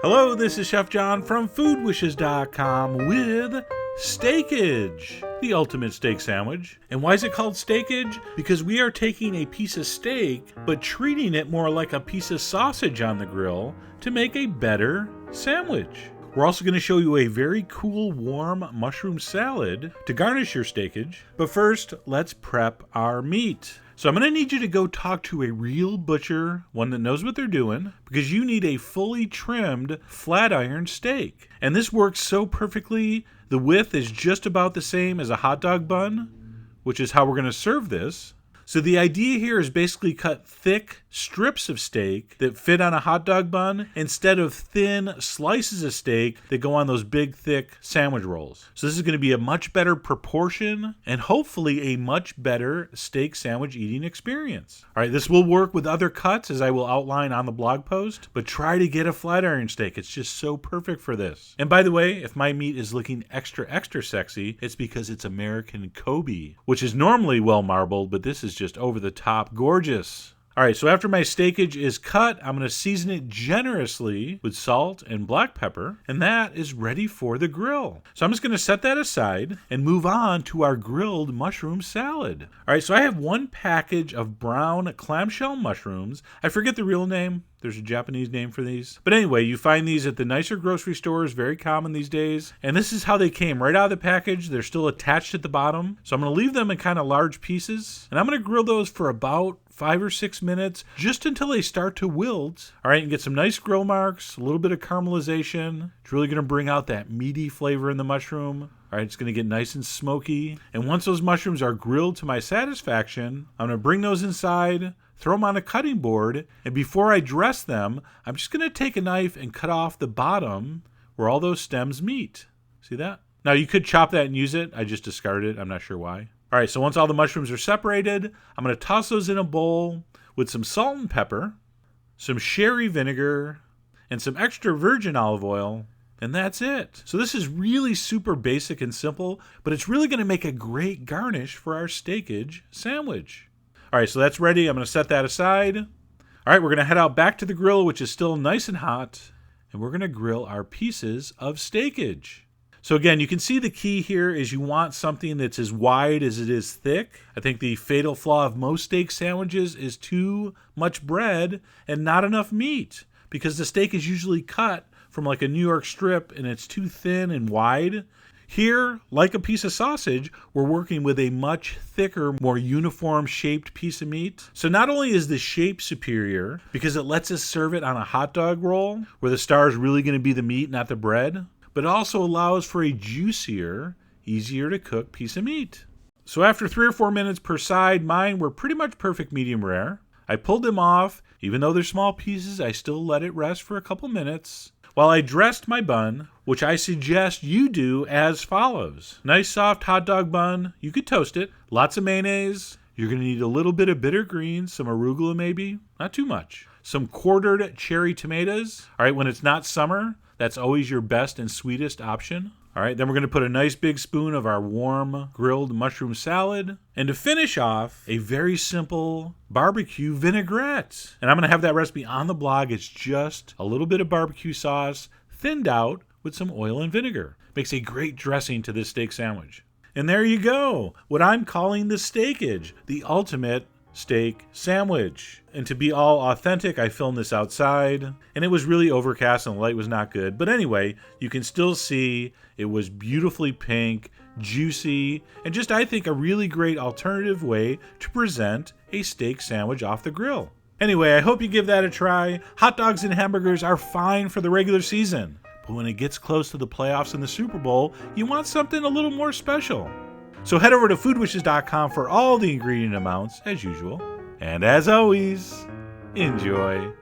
Hello, this is Chef John from foodwishes.com with Steakage, the ultimate steak sandwich. And why is it called Steakage? Because we are taking a piece of steak, but treating it more like a piece of sausage on the grill to make a better sandwich. We're also going to show you a very cool warm mushroom salad to garnish your steakage. But first, let's prep our meat. So I'm going to need you to go talk to a real butcher, one that knows what they're doing, because you need a fully trimmed flat iron steak. And this works so perfectly, the width is just about the same as a hot dog bun, which is how we're going to serve this. So the idea here is basically cut thick strips of steak that fit on a hot dog bun instead of thin slices of steak that go on those big, thick sandwich rolls. So this is going to be a much better proportion and hopefully a much better steak sandwich eating experience. All right, this will work with other cuts as I will outline on the blog post, but try to get a flat iron steak. It's just so perfect for this. And by the way, if my meat is looking extra sexy, it's because it's American Kobe, which is normally well marbled, but this is just over the top gorgeous. All right, so after my steakage is cut, I'm going to season it generously with salt and black pepper, and that is ready for the grill. So I'm just going to set that aside and move on to our grilled mushroom salad. All right, so I have one package of brown clamshell mushrooms. I forget the real name. There's a Japanese name for these. But anyway, you find these at the nicer grocery stores, very common these days. And this is how they came, right out of the package. They're still attached at the bottom. So I'm going to leave them in kind of large pieces. And I'm going to grill those for about 5 or 6 minutes, just until they start to wilt. All right, and get some nice grill marks, a little bit of caramelization. It's really going to bring out that meaty flavor in the mushroom. All right, it's going to get nice and smoky. And once those mushrooms are grilled to my satisfaction, I'm going to bring those inside, throw them on a cutting board, and before I dress them, I'm just going to take a knife and cut off the bottom where all those stems meet. See that? Now, you could chop that and use it. I just discarded it. I'm not sure why. All right, so once all the mushrooms are separated, I'm going to toss those in a bowl with some salt and pepper, some sherry vinegar, and some extra virgin olive oil, and that's it. So this is really super basic and simple, but it's really going to make a great garnish for our steakage sandwich. All right, so that's ready. I'm going to set that aside. All right, we're going to head out back to the grill, which is still nice and hot, and we're going to grill our pieces of steakage. So again, you can see the key here is you want something that's as wide as it is thick. I think the fatal flaw of most steak sandwiches is too much bread and not enough meat, because the steak is usually cut from like a New York strip and it's too thin and wide. Here, like a piece of sausage, we're working with a much thicker, more uniform shaped piece of meat. So not only is the shape superior because it lets us serve it on a hot dog roll where the star is really going to be the meat, not the bread, but it also allows for a juicier, easier to cook piece of meat. So after 3 or 4 minutes per side, mine were pretty much perfect medium rare. I pulled them off. Even though they're small pieces, I still let it rest for a couple minutes while I dressed my bun, which I suggest you do as follows. Nice soft hot dog bun. You could toast it. Lots of mayonnaise. You're going to need a little bit of bitter greens, some arugula maybe, not too much. Some quartered cherry tomatoes. All right, when it's not summer, that's always your best and sweetest option. All right, then we're going to put a nice big spoon of our warm grilled mushroom salad. And to finish off, a very simple barbecue vinaigrette. And I'm going to have that recipe on the blog. It's just a little bit of barbecue sauce thinned out with some oil and vinegar. Makes a great dressing to this steak sandwich. And there you go, what I'm calling the Steakage, the ultimate steak sandwich. And to be all authentic, I filmed this outside, and it was really overcast and the light was not good. But anyway, you can still see it was beautifully pink, juicy, and just, I think, a really great alternative way to present a steak sandwich off the grill. Anyway, I hope you give that a try. Hot dogs and hamburgers are fine for the regular season, but when it gets close to the playoffs and the Super Bowl, you want something a little more special. So head over to foodwishes.com for all the ingredient amounts, as usual. And as always, enjoy.